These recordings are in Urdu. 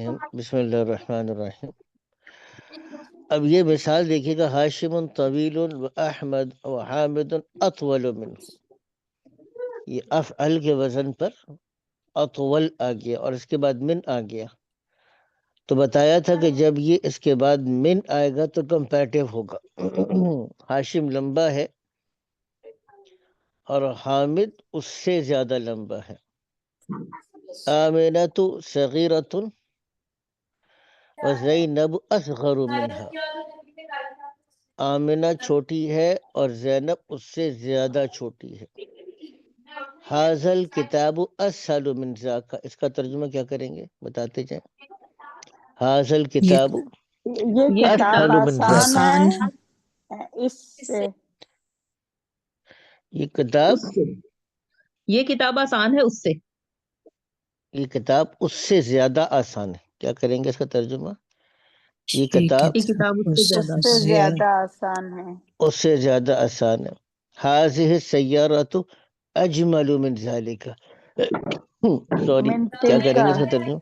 الرحیم بسم اللہ الرحمن الرحیم. اب یہ مثال دیکھیے گا، ہاشم طویل و احمد و حامد اطول منہ. یہ افعل کے وزن پر اطول آ گیا اور اس کے بعد من آ گیا. تو بتایا تھا کہ جب یہ اس کے بعد من آئے گا تو کمپیریٹیو ہوگا. ہاشم لمبا ہے اور حامد اس سے زیادہ لمبا ہے. آمنۃ صغیرۃ و زینب اصغر منہا. آمنہ چھوٹی ہے اور زینب اس سے زیادہ چھوٹی ہے. حاضل کتاب اسہل من ذاک. اس کا ترجمہ کیا کریں گے بتاتے جائیں. حاضل کتاب یہ کتاب اسہل من ذاک. آسان ہے اس سے. یہ کتاب اس سے، یہ کتاب آسان ہے اس سے. یہ کتاب اس سے زیادہ آسان ہے. کیا کریں گے اس کا ترجمہ. یہ کتاب یہ کتاب اس سے زیادہ اس سے آسان ہے. زیادہ آسان ہے. اس سے زیادہ آسان ہے. حاضہ السیارۃ اجمل من ذالک. سوری، من کیا کریں تلکا. گے اس کا ترجمہ.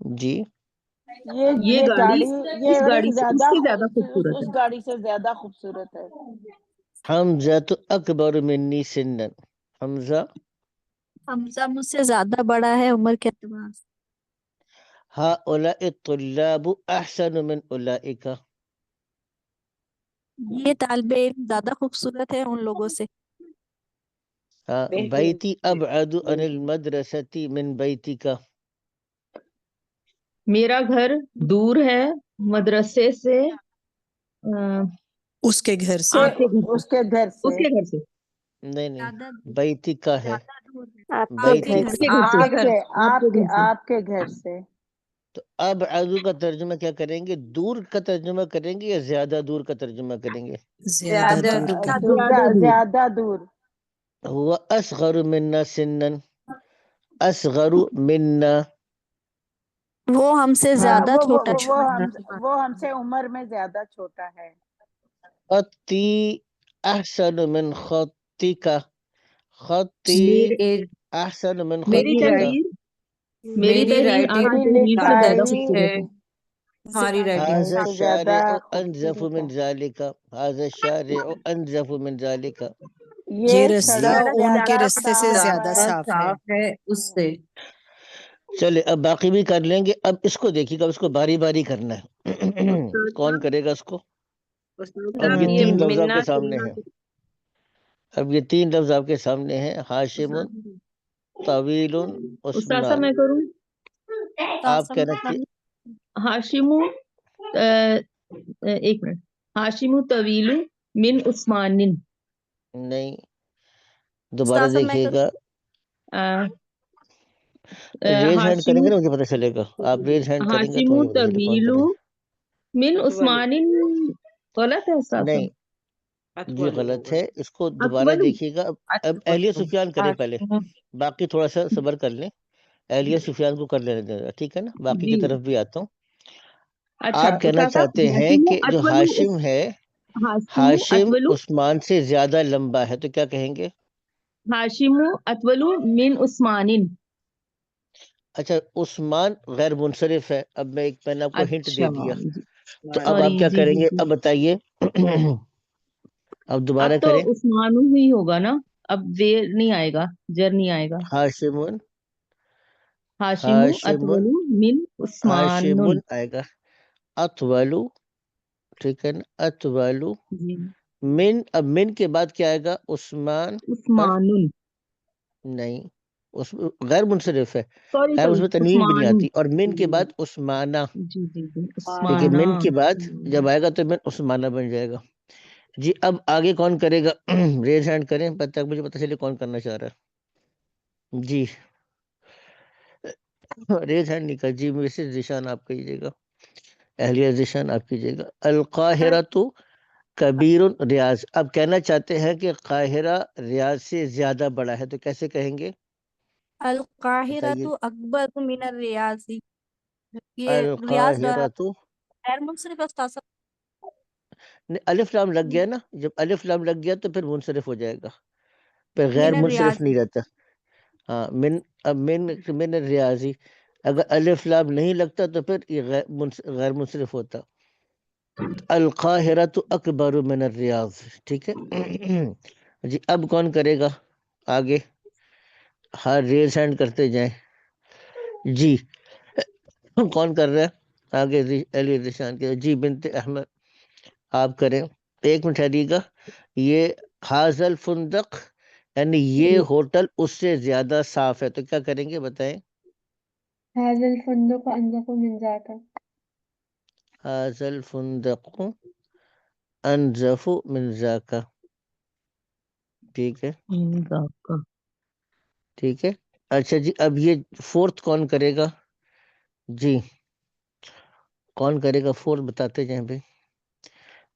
جی یہ گاڑی اس یہ گاڑی سے اس زیادہ سے زیادہ خوبصورت اس ہے. گاڑی سے زیادہ خوبصورت ہے. حمزۃ اکبر منی سنا. حمزہ حمزہ مجھ سے زیادہ بڑا ہے عمر کے اعتبار سے. ہؤلاء الطلاب احسن من اولئک. یہ طالب علم زیادہ خوبصورت ہے ان لوگوں سے. بیتی ابعد عن المدرسۃ من بیتک. میرا گھر دور ہے مدرسے سے، اس کے گھر سے. آپ کے گھر سے. اس کے گھر اس سے. کے گھر سے. نہیں نہیں، زیادہ بیتی کا ہے. زیادہ دور ہے. آپ بیتی گھر سے. آپ کے گھر سے. تو ابعد کا ترجمہ کیا کریں گے. دور کا ترجمہ کریں گے یا زیادہ دور کا ترجمہ کریں گے. زیادہ دور. زیادہ دور. هو اصغر منا سنا. اصغر منا. وہ ہم سے ہاں، زیادہ چھوٹا ہے. وہ ہم سے عمر میں زیادہ چھوٹا ہے. خطی احسن من خطک. خطی میری احسن من میری خطک. تحریر میری تحریر آپ کی تحریر سے زیادہ خوبصورت ہے. ہماری رائٹنگ هذا سے زیادہ الشارع انظف خوبصورت من ہے. ذلك. هذا الشارع انظف من ذلك. یہ یہ رستہ سڑک ان کے زیادہ رستے سے زیادہ صاف صاف ہے. اس سے. چلے اب باقی بھی کر لیں گے. اب اس کو دیکھیے گا، اس کو باری باری کرنا ہے. کون کرے گا اس کو. اب یہ تین لفظ آپ کے سامنے ہیں. اب یہ تین لفظ آپ کے سامنے ہیں. ہاشم طویل استاد صاحب عثمان. میں کروں. آپ کہنا چاہیے ہاشم ایک منٹ. ہاشم طویل من عثمان. نہیں، دوبارہ دیکھیے گا. ریز ہینڈ کریں گے نا مجھے پتہ چلے گا. آپ ریز ہینڈ کریں گے تو ہاشم مجھے پتہ چلے کون طویل کرے. من عثمان. غلط ہے استاد نہیں صاحب. جی غلط ہے. اس کو دوبارہ اطول. دیکھیے گا. اب اہلیہ سفیان کرے پہلے، باقی تھوڑا سا صبر کر لیں. اہلیہ سفیان کو کر لینے دیں، ٹھیک ہے نا. باقی کی جی طرف بھی آتا ہوں. اچھا آپ کہنا استاد صاحب، چاہتے ہیں ہاشم کہ جو اطول ہاشم ہے، ہاشم ہاشم اطول عثمان سے زیادہ لمبا ہے، تو کیا کہیں گے. ہاشم اطول من عثمان. اچھا عثمان غیر منصرف ہے. اب میں نے آپ کو ہنٹ دے اچھا دیا. جی. تو اب سوری آپ کیا جی کریں جی گے. جی. اب بتائیے. اب اب دوبارہ تو کریں. عثمان ہی ہوگا نا. اب زیر نہیں آئے گا، جر نہیں آئے گا. ہاشم ہاشم ہاشم اطول من عثمان. ہاشم آئے گا. اطولو، ٹھیک ہے نا. اطولو جی. من. اب من کے بعد کیا آئے گا. عثمان پر عثمان. نہیں، اس غیر منصرف ہے. سوری خیر اس سوری میں تنوین بھی نہیں عثمان. آتی. اور من کے بعد عثمانہ، جی جی جی کیونکہ عثمانہ. من کے بعد جب آئے گا تو من عثمانہ بن جائے گا. جی اب آگے کون کرے گا. ریز ہینڈ کریں تک مجھے پتہ چلے کون کرنا چاہ رہا ہے. جی ریز ہینڈ نہیں کر. جی مسز ذیشان آپ کہیے گا. اہلیہ ذیشان آپ کیجیے گا. القاہرۃ کبیر ریاض. اب کہنا چاہتے ہیں کہ قاہرہ ریاض سے زیادہ بڑا ہے، تو کیسے کہیں گے. القاہرۃ بتائیے. اکبر من الریاض. یہ ریاض القاہرۃ، غیر منصرف ہے استاد صاحب. الف لام لگ گیا نا. جب الف لام لگ گیا تو پھر منصرف ہو جائے گا، پھر غیر من منصرف الریاض. نہیں رہتا. ہاں من. اب من الریاضی. اگر الف لام نہیں لگتا تو پھر یہ غیر منصرف ہوتا. القاہرۃ اکبر من الریاض. ٹھیک ہے جی. اب کون کرے گا آگے؟ ہاں ریز ہینڈ کرتے جائیں. جی کون کر رہا ہے آگے؟ علی ذیشان کے. جی بنت احمد آپ کریں. ایک منٹ ٹھہریے گا. یہ حاضل فندق یعنی یہ ہوٹل اس سے زیادہ صاف ہے، تو کیا کریں گے بتائیں؟ هذا الفندق أنظف من ذاك. حاضل فندق انظف من ذاک. ٹھیک ہے ٹھیک ہے. اچھا جی اب یہ فورتھ کون کرے گا؟ جی کون کرے گا فورتھ؟ بتاتے جائیں بھائی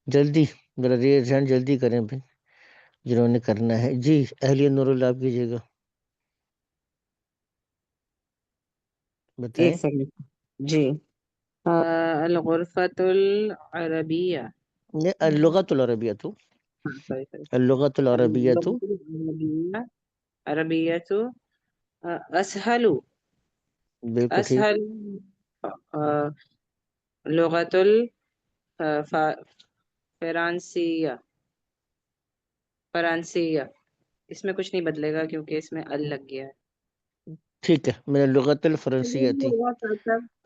جلدی، ذرا ریز ہینڈ جلدی کریں بھائی جنہوں نے کرنا ہے. جی اہلیہ نور اللہ آپ کیجیے گا، بتائیں. ایک سیکنڈ جی. الغرفة العربية. یہ اللغۃ العربیہ تو سوری سوری. اللغۃ العربیہ تو العربية عربية أسهل بالکل ٹھیک. أسهل لغة الفرانسية. فرانسیہ اس میں کچھ نہیں بدلے گا کیونکہ اس میں ال لگ گیا ہے. ٹھیک ہے. من اللغۃ الفرنسیہ تھی.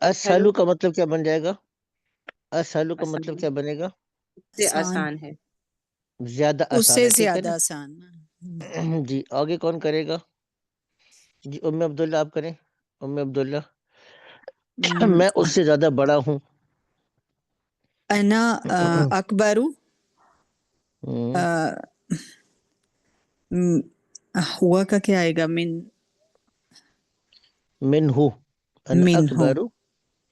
اسہلو کا مطلب کیا بن جائے گا؟ اسہلو کا مطلب کیا بنے گا؟ سے آسان ہے. زیادہ اس آسان سے ہے. ٹھیک ہے زیادہ آسان. نا جی آگے کون کرے گا؟ جی ام عبداللہ آپ کریں. ام عبداللہ میں اس سے زیادہ بڑا ہوں. انا اکبر ہم، ہوا کا کیا آئے گا؟ من ہوں ان من ہو اکبر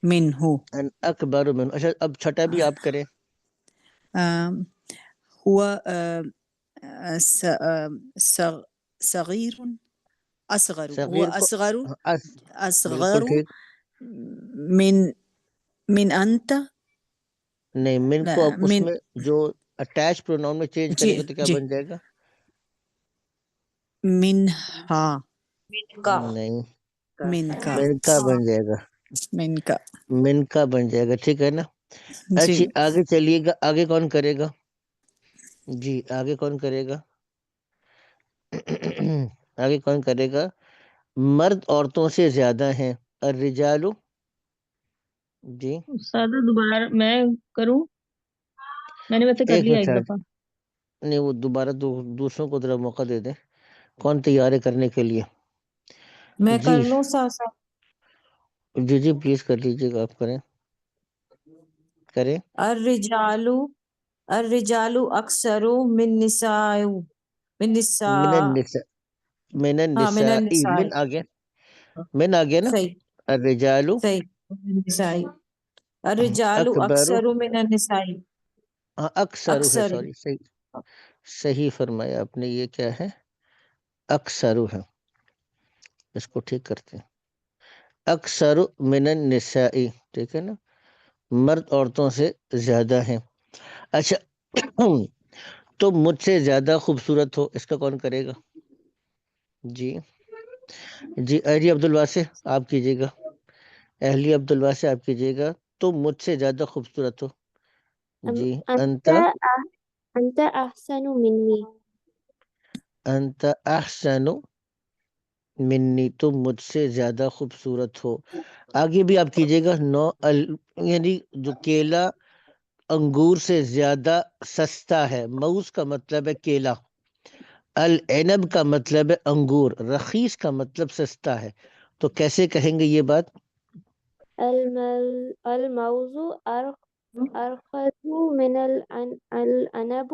من ہو. ان اکبر من. اچھا اب چھٹا بھی آپ کریں. ہوا صغیر اصغر. ہوا صغیر کو اصغر بالکل اصغر ٹھیک. من انت. نہیں من کو اب اس من میں جو اٹیچ پروناؤن میں چینج جی کریں گے تو کیا جی بن جائے گا؟ من ہا کا نہیں من کا من کا بن جائے گا. من کا. من کا بن جائے گا. ٹھیک ہے نا. جی اچھی آگے چلیے گا. آگے کون کرے گا؟ جی آگے کون کرے گا؟ آگے کون کرے گا؟ مرد عورتوں سے زیادہ ہیں. الرجال. جی استاد دوبارہ میں کروں؟ میں نے ویسے کر ایک لیا منٹ ایک ٹھہر. دفعہ. نہیں وہ دوبارہ دوسروں کو ذرا موقع دے دیں. کون تیار ہے کرنے کے لیے؟ میں جی کر لوں ساسا. جی جی پلیز کر لیجیے گا. آپ کریں کریں. الرجال الرجال اکثر من نساء من من نساء. النساء من ہاں من النساء النساء. من آگے من آگے نا. صحیح الرجال صحیح. من النساء. الرجال اکبر. اکثر من النساء. ہاں اکثر ہے. اکثر. سوری صحیح صحیح فرمایا آپ نے. یہ کیا ہے؟ اکثر ہے. اس کو ٹھیک کرتے ہیں. اکثر من النساء. ٹھیک ہے نا. مرد عورتوں سے زیادہ ہیں. اچھا تو مجھ سے زیادہ خوبصورت ہو، اس کا کون کرے گا؟ جی جی اہلی عبدالواسع آپ کیجیے گا. اہلی عبدالواسع آپ کیجیے گا. تو مجھ سے زیادہ خوبصورت ہو. جی انت أنت أحسن مني. انت احسن منی. تم مجھ سے زیادہ خوبصورت ہو. آگے بھی آپ کیجیے گا. یعنی جو کیلا انگور سے زیادہ سستا ہے. موز کا مطلب ہے کیلا. العنب کا مطلب ہے انگور. رخیص کا مطلب سستا ہے. تو کیسے کہیں گے یہ بات؟ الموز أرخص من العنب.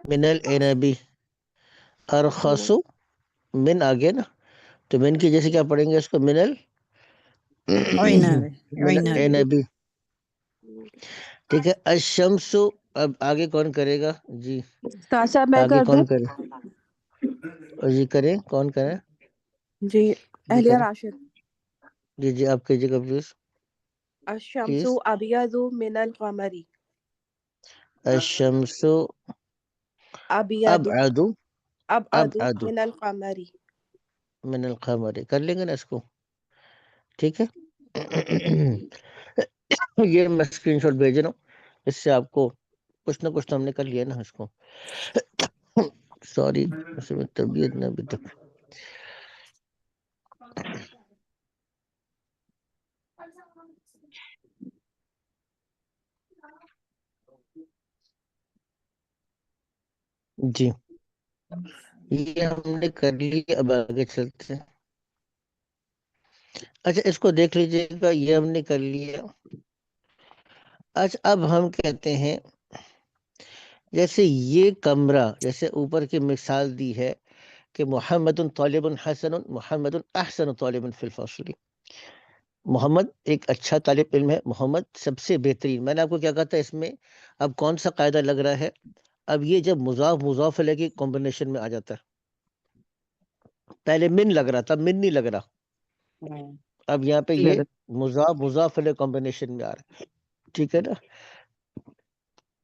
من العنبی ارخص من آگے نا. تو من کی جیسے کیا پڑھیں گے اس کو؟ من عنب من عنب. العنبی. ٹھیک ہے. الشمس. اب آگے کون کرے گا؟ جی تاشا میں آگے کر دوں؟ کون کرے؟ جی کریں. کون کریں؟ جی جی اہلیہ کریں. راشد. جی جی آپ کیجیے گا پلیز. الشمس پلیز. ابیض من القمر. الشمس ابیض ابعد ابعد ابعد من القمر. من القمر. کر لیں گے نا اس کو. ٹھیک ہے. یہ میں اسکرین شاٹ بھیج رہا ہوں, اس سے آپ کو کچھ نہ کچھ تو ہم نے کر لیا نا اس کو. سوری, اس میں طبیعت نہ ابھی تک. جی یہ ہم نے کر لی, اب آگے چلتے ہیں. اچھا اس کو دیکھ لیجئے گا, یہ ہم نے کر لیا. اچھا اب ہم کہتے ہیں جیسے یہ کمرہ, جیسے اوپر کی مثال دی ہے کہ محمد طالب حسن, محمد احسن طالب فی الفصل. محمد ایک اچھا طالب علم ہے, محمد سب سے بہترین. میں نے آپ کو کیا کہا تھا اس میں, اب کون سا قاعدہ لگ رہا ہے؟ اب یہ جب مضاف مضاف الیہ کی کمبینیشن میں آ جاتا ہے. پہلے من لگ رہا تھا, من نہیں لگ رہا. اب یہاں پہ یہ مضاف مضاف الیہ کمبینیشن میں آ رہا ہے. ٹھیک ہے نا.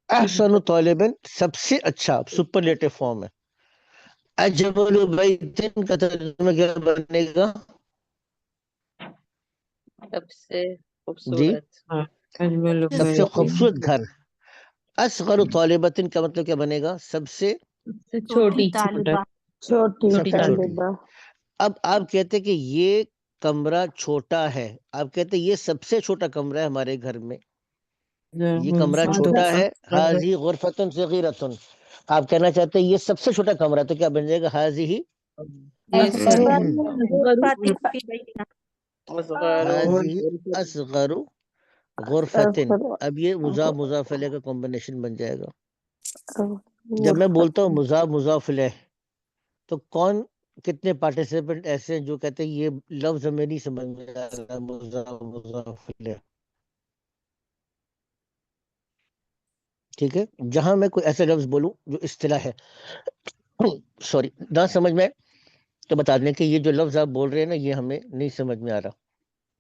احسن طالب سب سے اچھا, سپرلیٹو فارم ہے. اجمل بیتن کا ترجمہ کیا بنے گا؟ سب سے جی اجمل سب سے بیت خوبصورت گھر. اصغر طالبتن کا مطلب کیا بنے گا؟ سب سے چھوٹی طالبہ چھوٹی سب سے چھوٹی. طالبہ. اب آپ کہتے کہ یہ کمرہ چھوٹا ہے, آپ کہتے یہ سب سے چھوٹا کمرہ ہے ہمارے گھر میں, یہ کمرہ چھوٹا ہے. حاضی غرفتن صغیرتن, آپ کہنا چاہتے ہیں یہ سب سے چھوٹا کمرہ ہے, تو کیا بن جائے گا؟ حاضی أصغر حاضی اصغر غرفتن. اب یہ مضاف مضاف الیہ کا کمبینیشن بن جائے گا. جب میں بولتا ہوں مضاف مضاف الیہ, تو کون کتنے پارٹیسپینٹ ایسے ہیں جو کہتے ہیں یہ لفظ ہمیں نہیں سمجھ میں آ رہا مضاف مضاف الیہ؟ ٹھیک ہے, جہاں میں کوئی ایسا لفظ بولوں جو اصطلاح ہے, سوری نہ سمجھ میں, تو بتا دیں کہ یہ جو لفظ آپ بول رہے ہیں نا یہ ہمیں نہیں سمجھ میں آ رہا,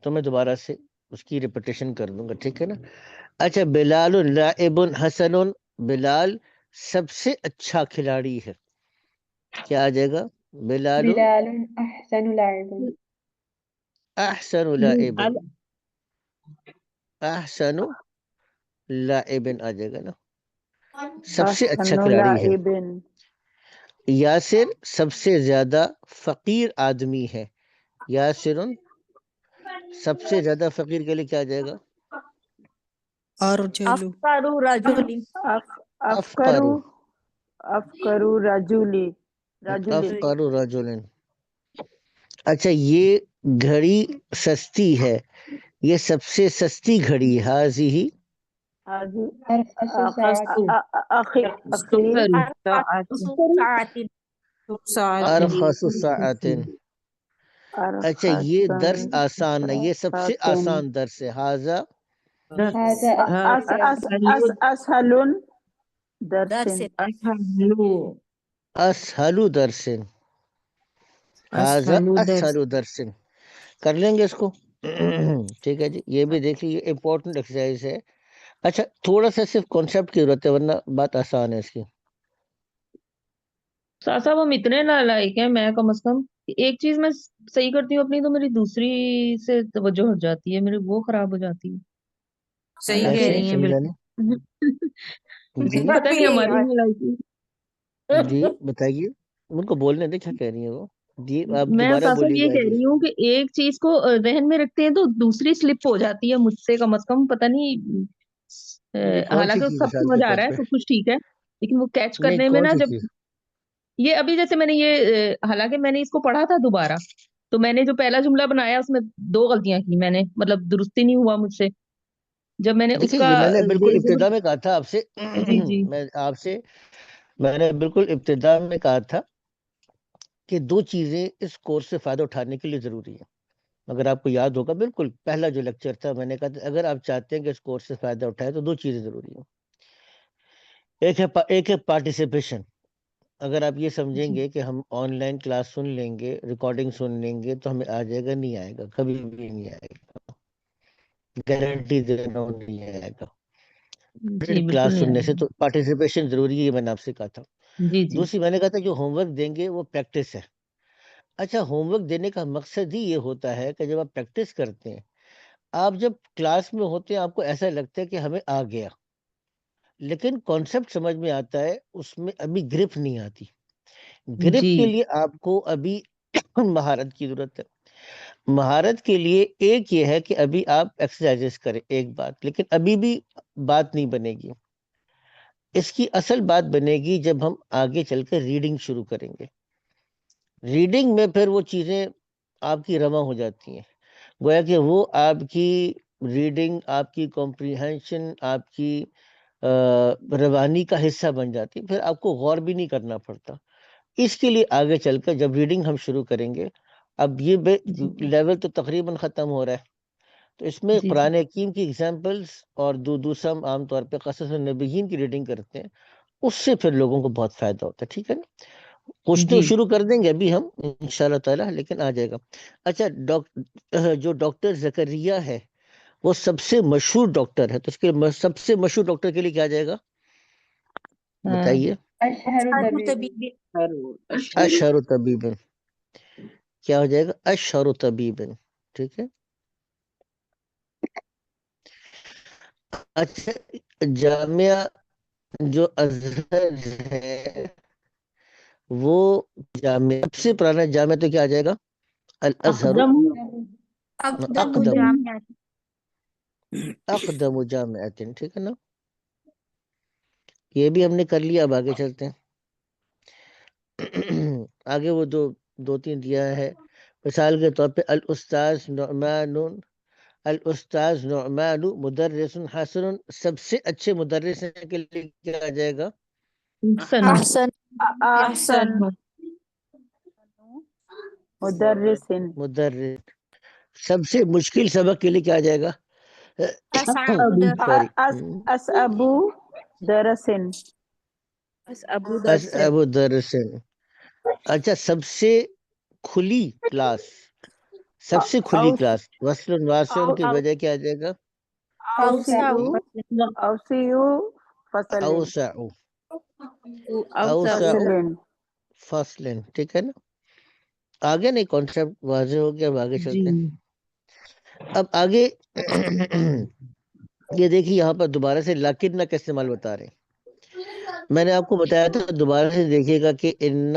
تو میں دوبارہ سے اس کی ریپیٹیشن کر دوں گا. ٹھیک ہے نا. اچھا, بلال لاعب حسن, بلال سب سے اچھا کھلاڑی ہے. کیا آ جائے گا؟ بلال بلال أحسن لاعب احسن لاعب, احسن لاعب آ جائے گا نا, سب سے اچھا کھلاڑی ہے. یاسر سب سے زیادہ فقیر آدمی ہے. یاسر سب سے زیادہ فقیر کے لیے کیا آ جائے گا؟ ارجلو افقر رجل افقر, افکرو رجولی افقر رجل. اچھا یہ گھڑی سستی ہے, یہ سب سے سستی گھڑی ہے. حاضی أرخص ساعة ارخص ساعت. اچھا یہ درس آسان ہے, یہ سب سے آسان درس ہے. حاضہ هذا اسهل درس اسهل درس, حاضہ اسهل درس. کر لیں گے اس کو. ٹھیک ہے جی, یہ بھی دیکھ لیجیے, امپورٹنٹ ایکسرسائز ہے. اچھا تھوڑا سا صرف کانسیپٹ کی ضرورت ہے, ورنہ بات آسان ہے اس کی. صاحب ہم اتنے نالائق ہیں, میں کم از کم ایک چیز میں صحیح کرتی ہوں اپنی, تو میری دوسری سے توجہ ہٹ جاتی ہے, میری وہ خراب ہو جاتی ہے. صحیح ایسے کہہ رہی ہیں سمجھا بالکل. نہیں. جی پتہ نہیں ہماری نالائکی. جی بتائیے, ان کو بولنے دیں کیا کہہ رہی ہیں وہ. جی آپ میں دوبارہ صاحب بولیے یہ گا کہہ جی. رہی ہوں کہ ایک چیز کو ذہن میں رکھتے ہیں تو دوسری سلپ ہو جاتی ہے مجھ سے, کم از کم پتہ نہیں. جی کون سی حالانکہ چیز سب مثال سمجھ کے آ طور رہا ہے, پہ؟ سب کچھ ٹھیک ہے, لیکن وہ کیچ نہیں کرنے میں کون نا, سی جب چیز؟ یہ ابھی جیسے میں نے یہ حالانکہ میں نے اس کو پڑھا تھا دوبارہ, تو میں نے جو پہلا جملہ بنایا اس میں 2 غلطیاں کی میں نے, مطلب درست ہی نہیں ہوا مجھ سے. جب میں نے اس دیکھیں کا یہ میں نے بالکل ابتدا میں کہا تھا آپ سے. جی جی میں نے بالکل ابتدا میں کہا تھا کہ 2 چیزیں اس کورس سے فائدہ اٹھانے کے لیے ضروری ہیں. اگر آپ کو یاد ہوگا, بالکل پہلا جو لیکچر تھا میں نے کہا تھا اگر آپ چاہتے ہیں کہ اس کورس سے فائدہ اٹھائے تو 2 چیزیں ضروری ہیں. ایک ہے پارٹیسپیشن. اگر آپ یہ سمجھیں گے کہ ہم آن لائن کلاس سن لیں گے, ریکارڈنگ سن لیں گے تو ہمیں آ جائے گا, نہیں آئے گا, کبھی بھی نہیں آئے گا, گارنٹی دینا نہیں آئے گا. جی بالکل کلاس نہیں سننے آیا. سے تو پارٹیسپیشن ضروری ہے, یہ میں نے آپ سے کہا تھا. جی جی دوسری میں نے کہا تھا جو ہوم ورک دیں گے وہ پریکٹس ہے. اچھا ہوم ورک دینے کا مقصد ہی یہ ہوتا ہے کہ جب آپ پریکٹس کرتے ہیں، آپ جب کلاس میں ہوتے ہیں آپ کو ایسا لگتا ہے کہ ہمیں آ گیا، لیکن کانسیپٹ سمجھ میں آتا ہے، اس میں ابھی گرپ نہیں آتی. گرپ جی کے لیے آپ کو ابھی مہارت کی ضرورت ہے. مہارت کے لیے ایک یہ ہے کہ ابھی آپ ایکسرسائزز کریں، ایک بات، لیکن ابھی بھی بات نہیں بنے گی. اس کی اصل بات بنے گی جب ہم آگے چل کر ریڈنگ شروع کریں گے. ریڈنگ میں پھر وہ چیزیں آپ کی رواں ہو جاتی ہیں، گویا کہ وہ آپ کی ریڈنگ، آپ کی کمپریہنشن، آپ کی روانی کا حصہ بن جاتی، پھر آپ کو غور بھی نہیں کرنا پڑتا. اس کے لیے آگے چل کر جب ریڈنگ ہم شروع کریں گے، اب یہ لیول تو تقریباً ختم ہو رہا ہے، تو اس میں جی جی قرآن حکیم کی ایگزامپلس اور دوسرا ہم عام طور پہ قصص النبیین کی ریڈنگ کرتے ہیں، اس سے پھر لوگوں کو بہت فائدہ ہوتا ہے. ٹھیک ہے نا؟ کچھ تو جی شروع کر دیں گے ابھی ہم انشاءاللہ تعالی، لیکن آ جائے گا. اچھا جو ڈاکٹر زکریا ہے وہ سب سے مشہور ڈاکٹر ہے، تو اس کے سب سے مشہور ڈاکٹر کے لیے کیا جائے گا بتائیے؟ أشهر طبيب اشهر اشہر طبیب. کیا ہو جائے گا؟ اشہر طبیب. ٹھیک ہے. اچھا جامعہ جو ازہر ہے وہ جامعہ سب سے پرانا جامعہ تو کیا آ جائے گا؟ الازہر اقدم أقدم اقدم جامعة. اقدم جامعۃ. ٹھیک ہے نا؟ یہ بھی ہم نے کر لیا. اب آگے چلتے ہیں. آگے وہ دو تین دیا ہے. مثال کے طور پہ الاستاذ نعمان مدرس حسن. سب سے اچھے مدرس کے لیے کیا آ جائے گا؟ احسن أحسن أحسن مدرس مدرس. سب سے مشکل سبق کے لیے کیا آ جائے گا؟ أصعب ابو درس. سوری، أصعب درس أصعب درس. ابو درس. اچھا سب سے کھلی کلاس، سب سے کھلی أوس کلاس وصل واسن کے بجائے کیا آ جائے گا؟ أوسع. أوسع فصل اوسع. أوسع. اوسع فصل فصل. ٹھیک ہے نا؟ آگے نہیں کانسیپٹ واضح ہو گیا. اب آگے جی چلتے ہیں. اب آگے یہ دیکھیے یہاں پر دوبارہ سے لاکنہ کا استعمال بتا رہے ہیں. میں نے آپ کو بتایا تھا دوبارہ سے دیکھیے گا کہ ان،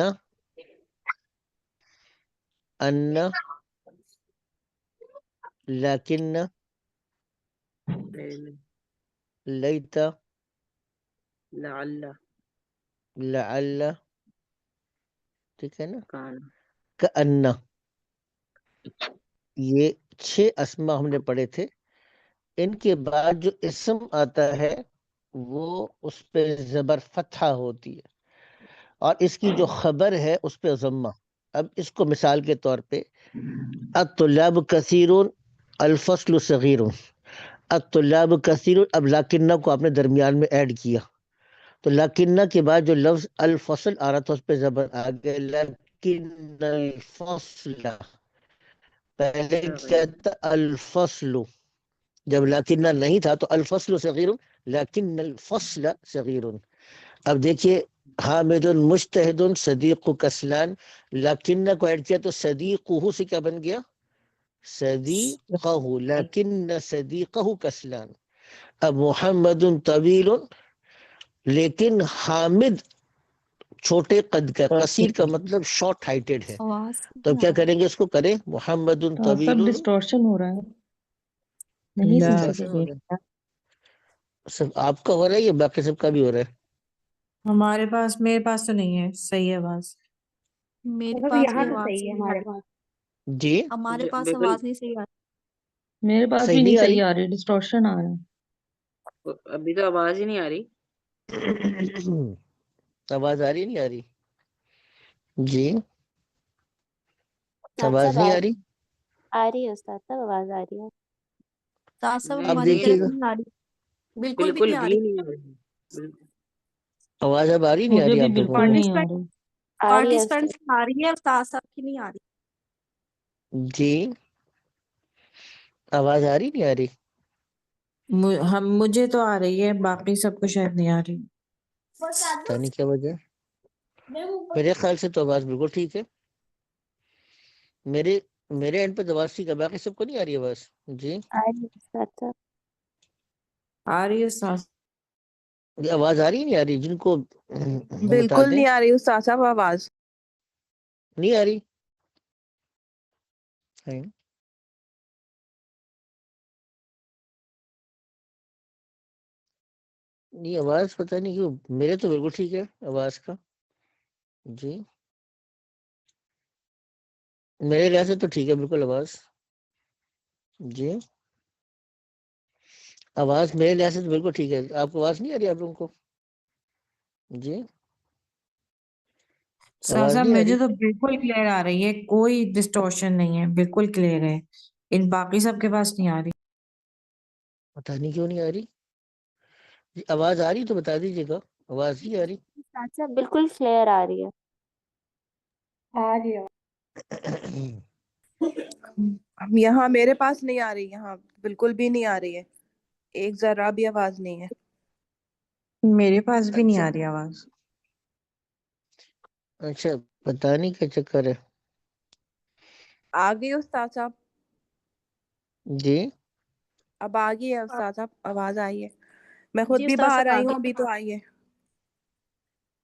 لیکن، لیت، لعل لعل. ٹھیک ہے نا؟ کان کأن. یہ 6 اسما ہم نے پڑھے تھے. ان کے بعد جو اسم آتا ہے وہ اس پہ زبر فتحہ ہوتی ہے، اور اس کی جو خبر ہے اس پہ ضمہ. اب اس کو مثال کے طور پہ الطلاب کثیرون الفصل صغیر. الطلاب کثیرون، اب لاکنہ کو آپ نے درمیان میں ایڈ کیا، تو لاکنہ کے بعد جو لفظ الفصل آ رہا تھا اس پہ زبر آ گیا. لیکن الفصل، پہلے کیا تھا؟ الفصل. جب لاکنہ نہیں تھا تو الفصل صغیر، لیکن الفصل صغیر. اب دیکھیے حامد مجتہد صدیق کسلان، لیکنہ کو ایڈ کیا تو صدیقہ سے کیا بن گیا؟ صدیقہ. لیکن صدیقہ کسلان. اب محمد طویل، لیکن حامد چھوٹے قد کا. قصیر کا مطلب شارٹ ہائٹڈ ہے. آواز تو اب کیا کریں گے؟ اس کو کریں محمد طویل. سب ڈسٹورشن ہو رہا ہے، نہیں لا سن ڈسٹورشن ہو سکتے. رہا ہے. سب آپ کا ہو رہا ہے یا باقی سب کا بھی ہو رہا ہے؟ ہمارے پاس، میرے پاس تو نہیں ہے صحیح آواز. میرے مطلب پاس یہاں بھی تو آواز صحیح ہے نہیں ہمارے آ پاس. جی ہمارے پاس بالکل آواز نہیں صحیح آتی. میرے پاس صحیح بھی نہیں نہیں آ صحیح آ رہی، ڈسٹورشن آ رہا ہے. ابھی تو آواز ہی نہیں آ رہی. آواز آ رہی نہیں آ رہی؟ جی استاد آواز صاحب نہیں آ رہی. آ رہی ہے استاد صاحب آواز آ رہی ہے. صاحب نہیں اب ہماری دیکھیے طرف گا نہیں آ رہی، بالکل بھی بالکل نہیں آ بھی رہی. نہیں آ رہی. بالکل. آواز اب آ رہی نہیں آ مجھے رہی بھی آپ لوگوں بالکل کو؟ نہیں آ پارٹیسپینٹ رہی. آ رہی ہے پارٹیسپینٹ استاد. آ رہی ہے، استاد صاحب کی نہیں آ رہی. جی آواز آ رہی نہیں آ رہی؟ مجھے تو آ رہی ہے، باقی سب کو شاید نہیں آ رہی. پتہ نہیں کیا وجہ ہے. میرے خیال سے تو آواز بالکل ٹھیک ہے. میرے میرے اینڈ پہ تو آواز ٹھیک ہے، باقی سب کو نہیں آ رہی آواز؟ جی آ رہی ہے استاد صاحب. آ رہی ہے استاد. یہ آواز آ رہی نہیں آ رہی؟ جن کو بتا بالکل دیں. نہیں آ رہی استاد صاحب آواز. نہیں آ رہی؟ ہے؟ یہ آواز پتہ نہیں کیوں، میرے تو بالکل ٹھیک ہے آواز کا. جی میرے لحاظ سے تو ٹھیک ہے بالکل آواز. جی آواز میرے لحاظ سے تو بالکل ٹھیک ہے. آپ کو آواز نہیں آ رہی آپ لوگوں کو؟ جی استاد آواز صاحب نہیں آ رہی؟ مجھے تو بالکل کلیئر آ رہی ہے، کوئی ڈسٹورشن نہیں ہے، بالکل کلیئر ہے. ان باقی سب کے پاس نہیں آ رہی. پتہ نہیں کیوں نہیں آ رہی. جی آواز آ رہی تو بتا دیجیے گا، آواز نہیں آ رہی. استاد صاحب بالکل کلیئر آ رہی ہے. آ رہی ہے. یہاں میرے پاس نہیں آ رہی، یہاں بالکل بھی نہیں آ رہی ہے، ایک ذرا بھی آواز نہیں ہے. میرے پاس بھی نہیں اچھا آ رہی آواز. اچھا پتہ نہیں کیا چکر ہے. آ گئی استاد صاحب؟ جی اب آ گئی ہے استاد صاحب، آواز آئی ہے. میں خود جی بھی استاد باہر صاحب آئی آگے. ہوں، ابھی تو آئی ہے.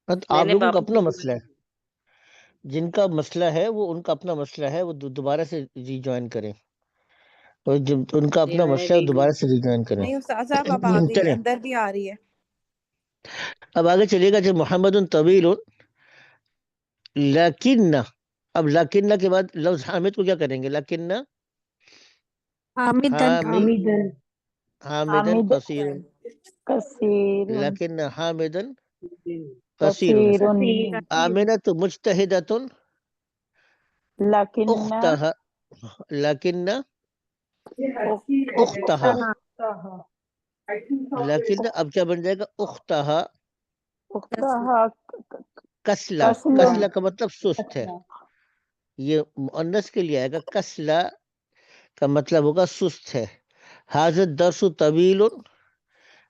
آپ میں نے لوگوں کا واپس اپنا مسئلہ ہے، جن کا مسئلہ ہے وہ ان کا اپنا مسئلہ ہے، وہ دوبارہ سے ری جوائن کریں. اور جب ان کا جی اپنا میں نے مسئلہ ہے دوبارہ ریجوائن سے ری جوائن کریں. نہیں استاد صاحب اب آ گئی، چلیں اندر بھی آ رہی ہے. اب آگے چلیے گا. جب محمد طویل لیکن، اب لیکن کے بعد لفظ حامد کو کیا کریں گے؟ لیکن حامدن. حامدن. حامدن حامد قصیر، کثیر لیکن حامدن قصیر. کثیر آمنت مجتہدۃ لکن اختہا، لیکن اختہا، لیکن اب کیا بن جائے گا؟ اختہا. اختہا کسلا، کسل کسلا کا مطلب سست ہے، یہ مؤنث کے لیے آئے گا. کسلا کا مطلب ہوگا سست ہے. حاضر درس طویل،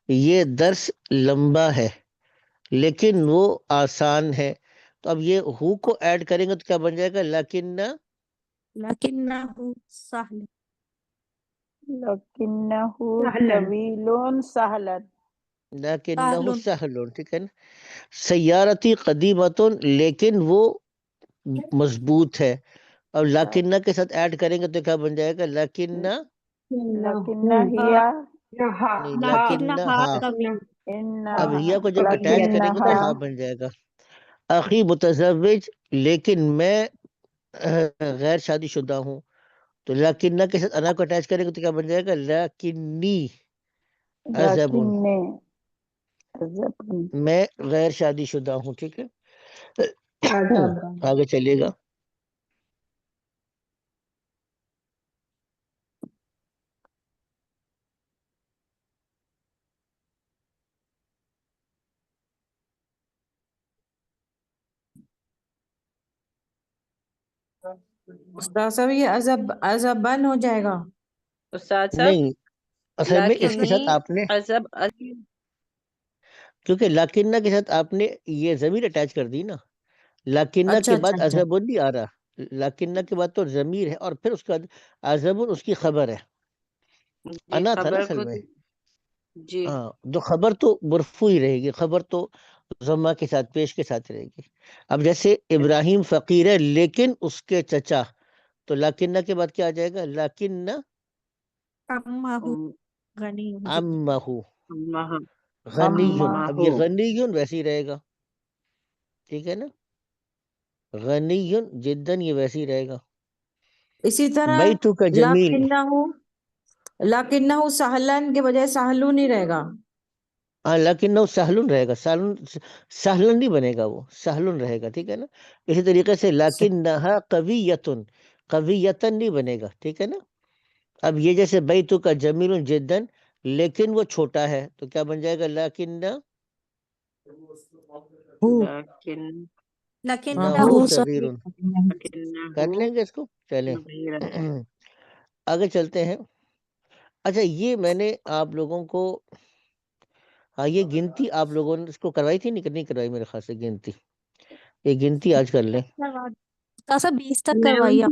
یہ درس لمبا ہے لیکن وہ آسان ہے. تو اب یہ ہو کو ایڈ کریں گے تو کیا بن جائے گا؟ لیکن لکنہ سہل. لکنہ سہلن. طویل سہلن. لیکنہ سہل، ٹھیک ہے نا. سیارتی قدیمۃ، لیکن وہ مضبوط ہے. اب لیکنہ کے ساتھ ایڈ کریں گے تو کیا بن جائے گا؟ لیکنہ لکنہ ہیا نہیں، لکنہ لیکنہ ہا. اب ہیا کو جب اٹیچ کریں گے تو ہا بن جائے گا. اخی متزوج، لیکن میں غیر شادی شدہ ہوں. تو لیکنہ کے ساتھ انا کو اٹیچ کریں گے تو کیا بن جائے گا؟ لیکنی عزب، میں غیر شادی شدہ ہوں. ٹھیک ہے آگے چلیے گا. استاد صاحب یہ ازبن ہو جائے گا. استاد صاحب نہیں اصل میں اس کے ساتھ لاکنی آپ نے، عزب کیونکہ لاکنہ کے ساتھ آپ نے یہ ضمیر اٹیچ کر دی نا. لاکنہ اچھا کے اچھا بعد اچھا. عزب نہیں آ رہا، لاکنہ کے بعد تو ضمیر ہے اور پھر اس کے بعد عزب اس کی خبر ہے. جی انا تھا نا خبر اصل کو میں. جی ہاں جو خبر تو مرفوع ہی رہے گی، خبر تو ضمہ کے ساتھ پیش کے ساتھ رہے گی. اب جیسے ابراہیم فقیر ہے لیکن اس کے چچا، تو لاکنہ کے بعد کیا آ جائے گا؟ لاکنہ امہ غنی. عمہ امہ غنی. امہ اب یہ غنی ویسے ہی رہے گا، ٹھیک ہے نا. غنی جدن یہ ویسے ہی رہے گا. اسی طرح بیتو کا جمیل، لکنہ سہلن کے بجائے سہلون ہی رہے گا. ہاں لیکن وہ سہلن رہے گا، سہلن نہیں بنے گا، وہ سہلن رہے گا. ٹھیک ہے نا. اسی طریقے سے لیکنہا قویتن، قویتن نہیں بنے گا. ٹھیک ہے نا. اب یہ جیسے بیتو کا جمیل جدن، لیکن وہ چھوٹا ہے تو کیا بن جائے گا؟ لیکنہ لیکن لکنہ صغیر. کر لکنہ لیں گے اس کو. چلیں صغیر. آگے چلتے ہیں. اچھا یہ میں نے آپ لوگوں کو، ہاں یہ گنتی آپ لوگوں نے اس کو کروائی تھی نہیں کروائی میرے خیال سے گنتی. یہ گنتی آج کر لیں. استاد صاحب 20 تک میں کروائی آپ.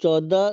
14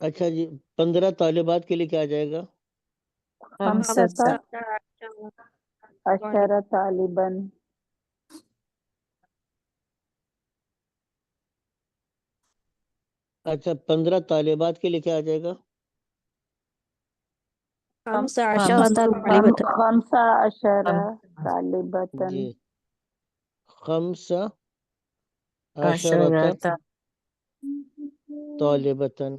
اچھا جی 15 طالبات کے لیے کیا آ جائے گا؟ خمسة عشر طالبا. اچھا 15 طالبات کے لیے کیا آ جائے گا؟ 15 طالبة. خمسة عشر طالبة. جی 15 عشرة طالبتاً.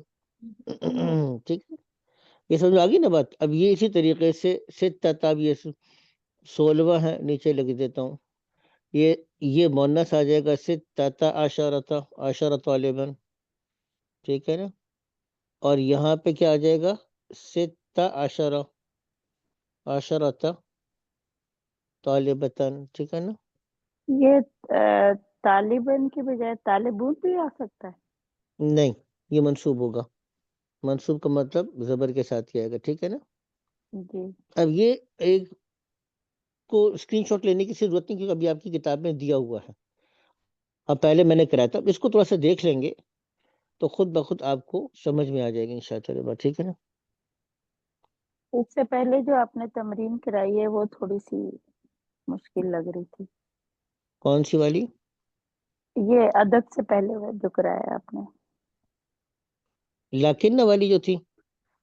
ٹھیک ہے، یہ سمجھ آ گئی نا بات. اب یہ اسی طریقے سے ستہ، اب یہ 16 ہے، نیچے لکھ دیتا ہوں. یہ مونس آ جائے گا ستہ عشرة طالباً. ٹھیک ہے نا. اور یہاں پہ کیا آ جائے گا؟ ستہ عشرة طالبتاً. ٹھیک ہے نا. یہ طالبن کی بجائے طالبون بھی آ سکتا ہے. نہیں، یہ منصوب ہوگا. منصوب کا مطلب زبر کے ساتھ ہی آئے گا. ٹھیک ہے نا. جی اب یہ ایک کو اسکرین شاٹ لینے کی ضرورت نہیں، کیونکہ ابھی آپ کی کتاب میں دیا ہوا ہے. اب پہلے میں نے کرایا تھا، اب اس کو تھوڑا سا دیکھ لیں گے تو خود بخود آپ کو سمجھ میں آ جائے گی انشاءاللہ. ٹھیک ہے نا. اس سے پہلے جو آپ نے تمرین کرائی ہے وہ تھوڑی سی مشکل لگ رہی تھی. کون سی والی؟ یہ عدد سے پہلے وہ جو کرایا آپ نے. لیکن والی جو تھی،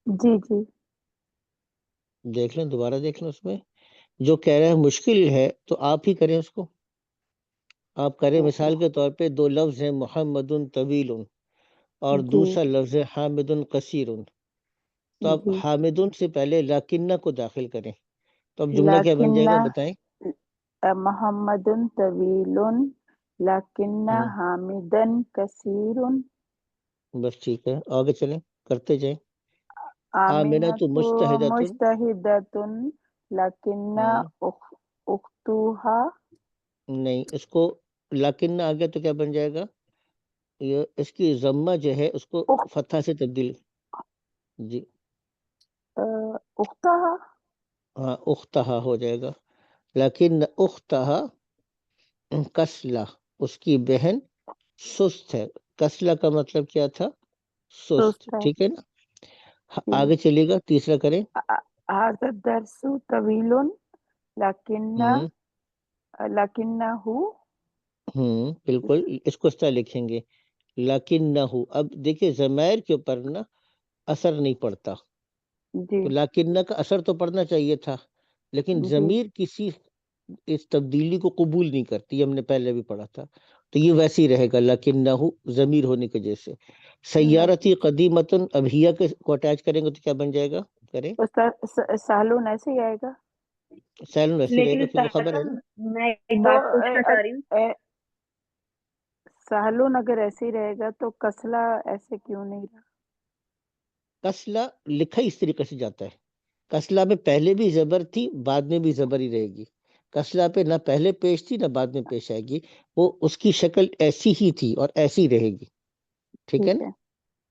جی جی دیکھ لیں، دوبارہ دیکھ لیں. اس میں جو کہہ رہے ہیں مشکل ہے تو آپ ہی کریں اس کو. آپ کریں مثال کے طور پہ 2 لفظ ہیں محمد طویل اور جی دوسرا لفظ ہے حامد قصیر. تو آپ جی حامدن سے پہلے لاکنہ کو داخل کریں. تو اب جملہ کیا بن لیکن جائے گا بتائیں؟ محمد طویل لیکن ہوں، حامدن کثیر. بس ٹھیک ہے، آگے چلیں، کرتے جائیں. آمنۃ آمنۃ مجتہدۃ. مجتہدۃ لیکن ہوں، اختها. نہیں، اس کو لاکنہ آ گیا تو کیا بن جائے گا؟ یہ اس کی ضمہ جو ہے اس کو اخت فتحہ سے تبدیل. جی اختها. ہاں، اختہا ہو جائے گا. لیکن اختہا کسلا، اس کی بہن سست ہے. کسلا کا مطلب کیا تھا؟ سست. سست ہے. ٹھیک ہے نا. جی آگے چلیے گا، تیسرا کریں. هذا الدرس طويل لكن ہوں لكنه. بالکل، اس کو اس طرح لکھیں گے لیکن نہ ہو. اب دیکھیں ضمائر کے اوپر نا اثر نہیں پڑتا، جی تو لیکن نہ کا اثر تو پڑنا چاہیے تھا، لیکن جی ضمیر کسی اس تبدیلی کو قبول نہیں کرتی. ہم نے پہلے بھی پڑھا تھا. تو یہ ویسے ہی رہے گا لیکن نہ ہو ضمیر ہونے کی وجہ سے. سیارتی قدیمتن، اب ہیا کو اٹیچ کریں گے تو کیا بن جائے گا؟ کریں. سالون ایسے ہی آئے گا. سیلن ویسے ہی رہے گا لیکن کیونکہ خبر ہے نا. میں ایک تو بات پوچھنا چاہ رہی ہوں. سالون اگر ایسے ہی رہے گا تو کسلا ایسے کیوں نہیں رہا؟ کسلا لکھا اس طریقے سے جاتا ہے. کسلا میں پہلے بھی زبر تھی، بعد میں بھی زبر ہی رہے گی. کسلا پہ نہ پہلے پیش تھی نہ بعد میں پیش آئے گی. وہ اس کی شکل ایسی ہی تھی اور ایسی ہی رہے گی. ٹھیک ہے ٹھیک نا. ہے.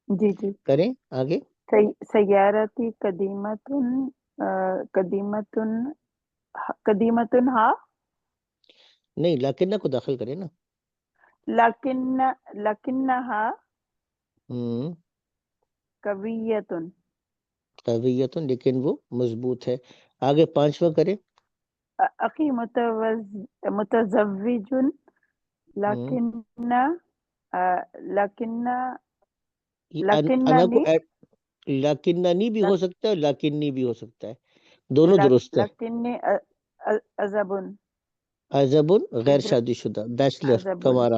جی جی کریں آگے. سیارتی قدیمتن قدیمتن قدیمتن ہا. نہیں، لیکن کو داخل کریں نا. لکنہا ہوں قویتن. قویتن، لیکن وہ مضبوط ہے. آگے 5واں کریں. اخی متزوج ہوں لیکن لیکن یہ انا کو لکننی لیکننی بھی ہو سکتا ہے، لیکننی بھی ہو سکتا ہے. دونوں درست ہے. لکننی ازبن. عزبن غیر شادی شدہ، بیچلر ازبن کمارا.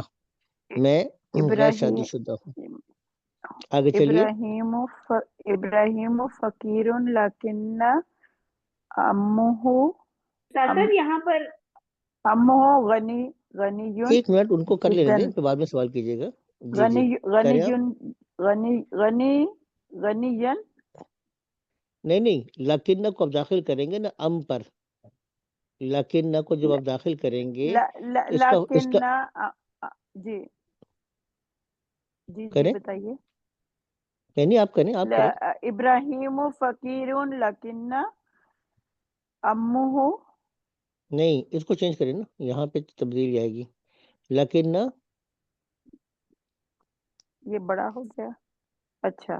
میں غیر شادی ابراہیم شدہ ہوں. آگے چلیے. ابراہیم فقیر لیکن امہ سر یہاں پر امہ غنی ایک منٹ ان کو کر لینے جدن. دیں، پھر بعد میں سوال کیجیے گا. جی جی، غنی کریں آپ. غنی نہیں، لیکن کو اب داخل کریں گے نا ام پر. لیکن کو جب آپ داخل کریں گے تو اس کا لیکن جی جی جی کریں. بتائیے. نہیں آپ کریں، آپ کریں. ابراہیم فقیر لیکن امہ. نہیں، اس کو چینج کریں نا، یہاں پہ تبدیلی آئے گی. لیکن یہ بڑا ہو گیا. اچھا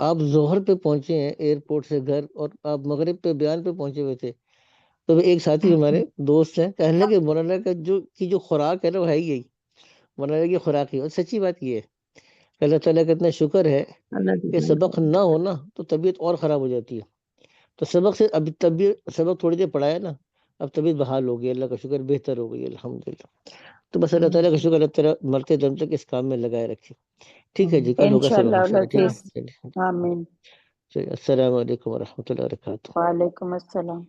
آپ ظہر پہ پہنچے ہیں ایئرپورٹ سے گھر، اور آپ مغرب پہ بیان پہ پہنچے ہوئے تھے، تو ایک ساتھی ہمارے دوست ہیں کہنے لگے مولانا کا جو خوراک ہے نا وہ ہے یہی، مولانا کی خوراک ہی، اور سچی بات یہ ہے کہ اللہ تعالیٰ کا اتنا شکر ہے کہ سبق نہ ہونا تو طبیعت اور خراب ہو جاتی ہے، تو سبق سے اب طبیعت سبق تھوڑی دیر پڑھایا نا، اب طبیعت بحال ہو گئی، اللہ کا شکر بہتر ہو گئی الحمدللہ۔ تو بس اللہ تعالیٰ کا شکر، اللہ تعالیٰ مرتے دم تک اس کام میں لگائے رکھے۔ ٹھیک ہے جی، کل ہوگا سبق انشاءاللہ انشاءاللہ، ٹھیک ہے، العزیز، چلیے آمین۔ چلیے، السلام علیکم ورحمۃ اللہ وبرکاتہ۔ وعلیکم السلام۔